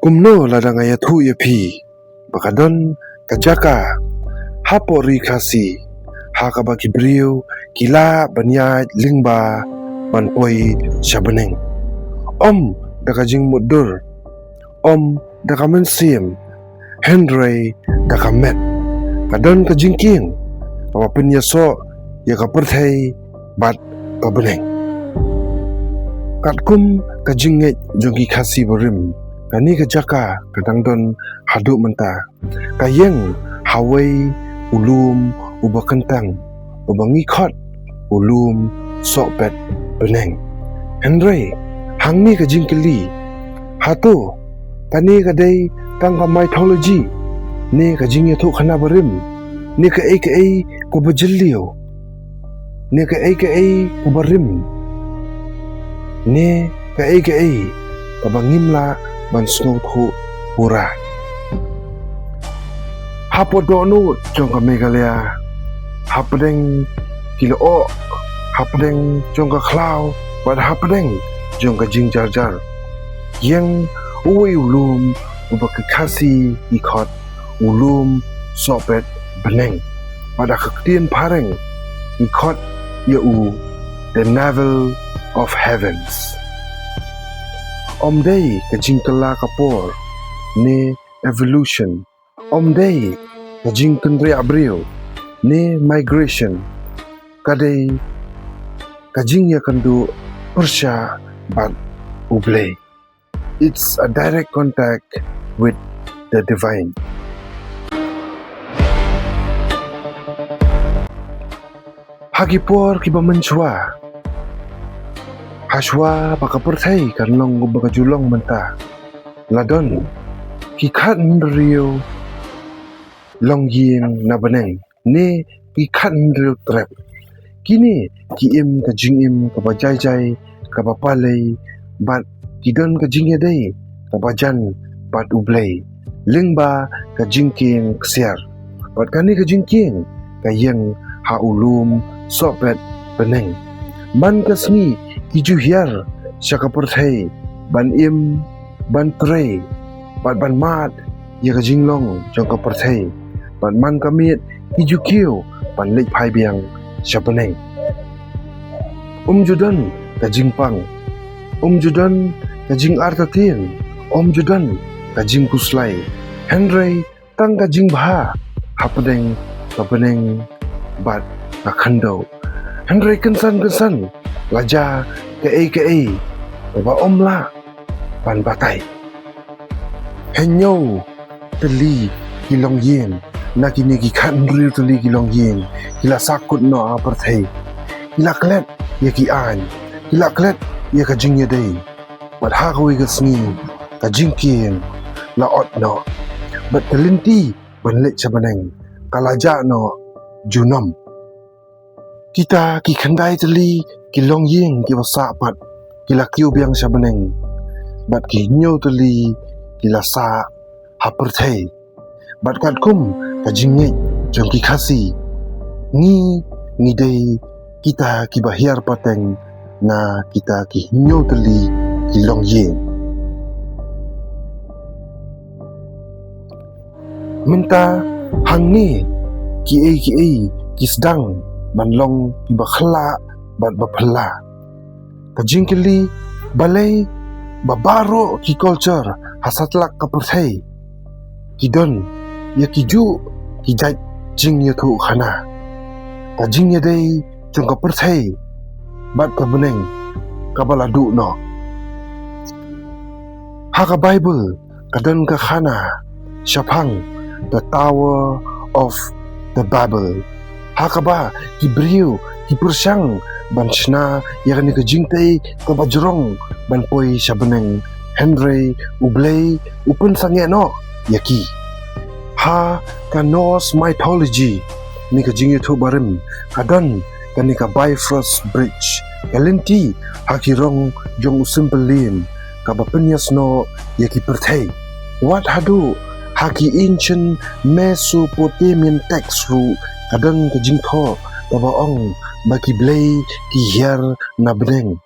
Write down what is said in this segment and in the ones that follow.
Kumno ladang ayat hu ya pi, bakadon kajaka, hapo rikasi, hakaba kibriu, kila banyaj lingba, manpoi syabeneng. Om dakajing mudur, om dakamensim, Henry dakamet, kadon kajingking, kawapen yaso, ya kaperthai, bat kabeneng. Katkum kajinget jongki kasi berim, kani kejaka kadangdon haduk mentah, kayeng hawai ulum uba kentang, uba ngikot ulum sokpet beneng. Henry, hang ni kajing keli, hatu, kani kadai kangka mythology, ni kajing yatuk khana berim, ni ke-ai kubajeliu, ni ke-ai kubarim, ni ke-ai kabangimla ban snowthu pura. Hapo donu jongka Meghalaya, hapdeng kilo o, hapdeng jongka klau, bad hapdeng jongka jingjar-jar. Yang uwi ulum uba kekasi ikot ulum sopet beneng. Pada kektian pareng ikot yau the navel of heavens. Om day kajing kala kapor ne evolution. Om day kajing kendri abril ne migration. Kadai kajing ya kandu persya bat ublay. It's a direct contact with the divine. Hagipor kiba menchua, haswa pakaperthai karnong bagajulong mentah, ladon kikat nriyo longying na beneng, ne kikat nriyo trap. Kini kiim kajingim kabajay kabapalay, bat kidon kajingya day kabajan bat ublay, lingba kajingking ksiar, bat kani kajingking kayeng haulum sopet beneng. Ban kasni kijuhyar syakaperthai ban im ban trei bat ban mat ya kajinglong jongka perthai ban man kamit kijukiu ban lek phai biang syabeneng. Judan kajingpang, Judan kajing artatin, Judan kajing kuslai, Henry tang kajing bha, hapdeng kabeneng bat kakhando. Henry kensan laja ke-ai baba omla ban batai. Henyo teli kilong yin, na kini kikan ril teli kilong yin, kila sakut no perthai, kila klet ya ki an, kila klet ya kajing ya day, bat hakwi kasngi kajing kin la ot no, bat kelinti ban lek sabeneng, kalaja no junom. Kita kikandai teli kilong ying kiwasa pat kila kiu biang sabeneng, bat kinyo teli kila sa haperthai, bat katkum kajingit jong kikasi ni day kita kibahiar pateng na kita kinyo teli kilong ying. Minta hang ni ki-ai kisdang manlong iba khla bat baphala. Kajing keli balay babaro ki culture hasatlak kaperthai. Kidon ya kiju kijat jing ya thu khana. Kajing ya day jong kaperthai bat kabeneng kabaladu no. Haka Bible kadon ka khana syapang the Tower of the Babel. Hakaba kibriu kipersyang ban shna yakni kajingtai kabajrong ban poi syabeneng Henry ublay upun sangeno yaki. Ha ka Norse mythology ni kajing itu barim kadon kani ka Bifrost Bridge kalenti hakirong jong usimpelin kabapenyas no yaki perthai. What hadu haki ancient Mesopotamian text ru kadang kajing tho tabaong baki blay ki hiar na beneng.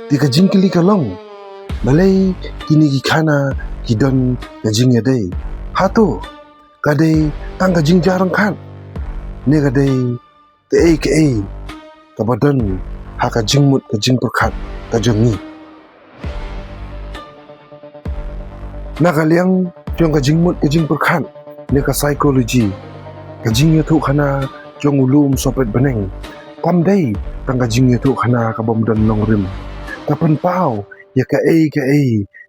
Di kajing kili kalong balai kini gikana kidon kajing yadai hatu kadai tang kajing jarang kan ne kadai ke kabadan ha kajing mut kajing perkat kajongi nakaliang jong kajing mut kajing perkat ne ka psikologi kajing yatu khana jong ulum sopet beneng kam dai tang kajing yatu khana ka bomdan long rim kapan pau ya ka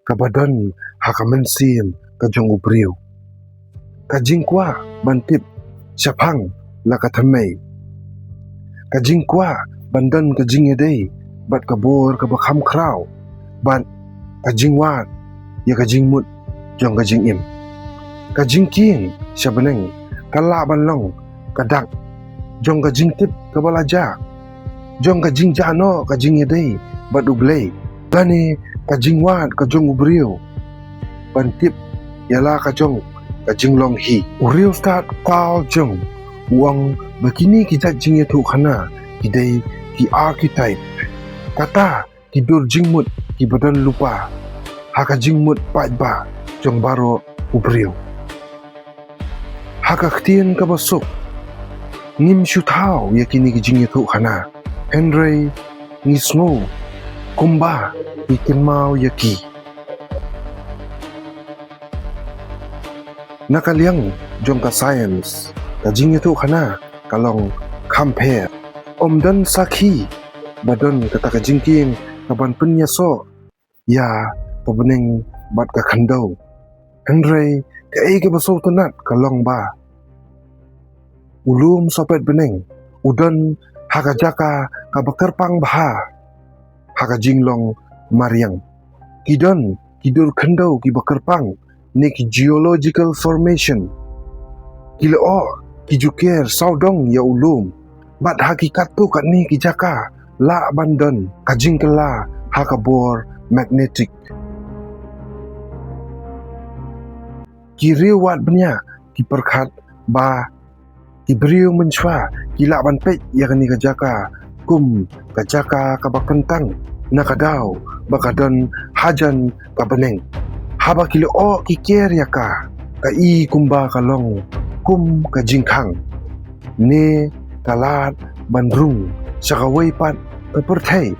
kabadan ha ka mensim ka jong ubriu kajing kwa bantip syapang la ka thamai kajing kwa bandan kajing yadai bat kabor ka bakham kraw ban kajing wat ya kajing mut jong kajing im kajing king syabeneng kala banlong kadak jong kajing tip kabalaja jong kajing jano kajing yadai bat ublei lani kajing wat kajong ubriu bantip yala kajong kajing long hi uriu start kal jong uang begini kita jing yatu khana kidai ki archetype kata tidur jingmut ki badan lupa haka jingmut ba jong baro ubriu haka ktien ka basuk ngim syuthau yakini ki jing yatu khana Henry ngisngo kumba ikin mau yaki nakaliang jong ka science kajing yatu khana kalong compare omdan sakhi badan kata kajingking kaban penyaso ya pabeneng bat ka khandau Henry ka baso tunat kalong ba ulum sopet beneng udan haka jaka ka bakerpang baha haka jinglong mariang kidon kidur khandau ki bakerpang ne ki geological formation kiloo ki juker saudong ya ulum bat hakikat tu kat ni ki jaka la bandan kajing kela hakabor magnetic ki riwat benya ki perkhat ba ki beriu menchwa ki la ban pet ya kani ka jaka kum ka jaka ka bakentang nakadau bakadan hajan ka beneng haba kilo o ki ker ya ka i kumba kalong kum ka jingkhang ne kalat bandrung sakawai pat keperthai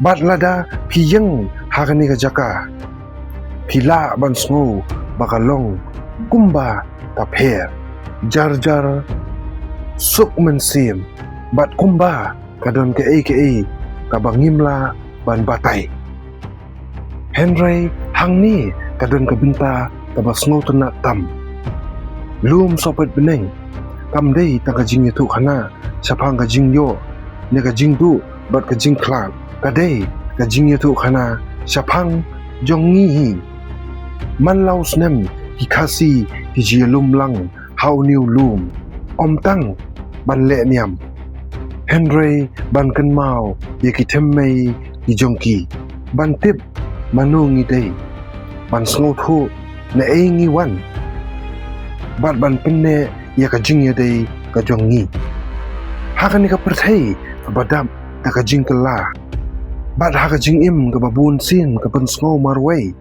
bat lada piyeng hakani ka jaka pila ban sngo bakalong kumba ka pher jar suk mensim bat kumba kadon ke ka bangimla ban batai Henry hangni kadon ka binta ka basngo tena tam lum sopet beneng kam dei ta kajing itu khana sapang kajing yo ne kajing du bat kajing klan kadai kajing itu khana sapang jongi hi man laus nem ki khasi ki jialum lang hau niu lum om tang ban le niam Henry ban kan mau ye ki themmei ki jongki ban tip manu ngi dei ban sngo thu ne ngi wan bat ban penne ya kajing ya dei ka jongi hakani ka perthai ka badam ta kajing kala bat ha kajing im ka babun sin ka pan sngo marway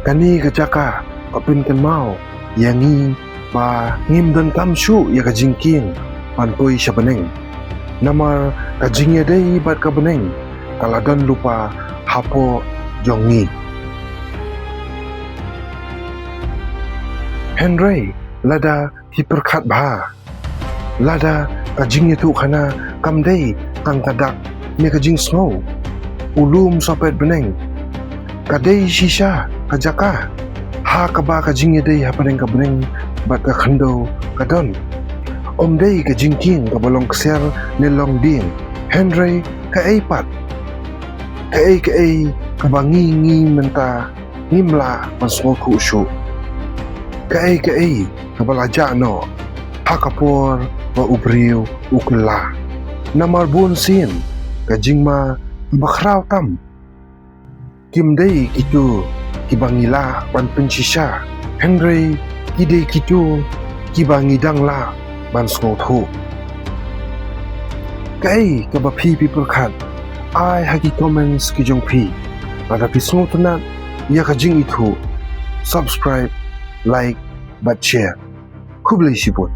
kani ka jaka ka pin kan mau yangi ba ngim dan kamshu ya kajing king pan poi shabaneng namar kajing ya dei bat ka beneng kaladan lupa hapo jongi Henry lada ki perkhat bha lada kajing itu khana kamdei kang kadak me kajing snow ulum sopet beneng kadei shisha kajaka ha kaba kajing yadei hapaneng ka beneng bat ka khando kadon omdei kajing king ka balong kser ne long din Henry ka pat ka ka bangi menta ngimla masngo khu shu ka kabalaja no hakapor wa ubriu ukla namar bun sin kajingma bakhraw tam kimdei kitu kibangila ban penshisha Henry kidei kitu kibangidang la ban sngo thu ka ba phi people khat ai haki comments ki jong phi Ada pismo tunat ia kajing itu subscribe, like, but share. Kublai siput.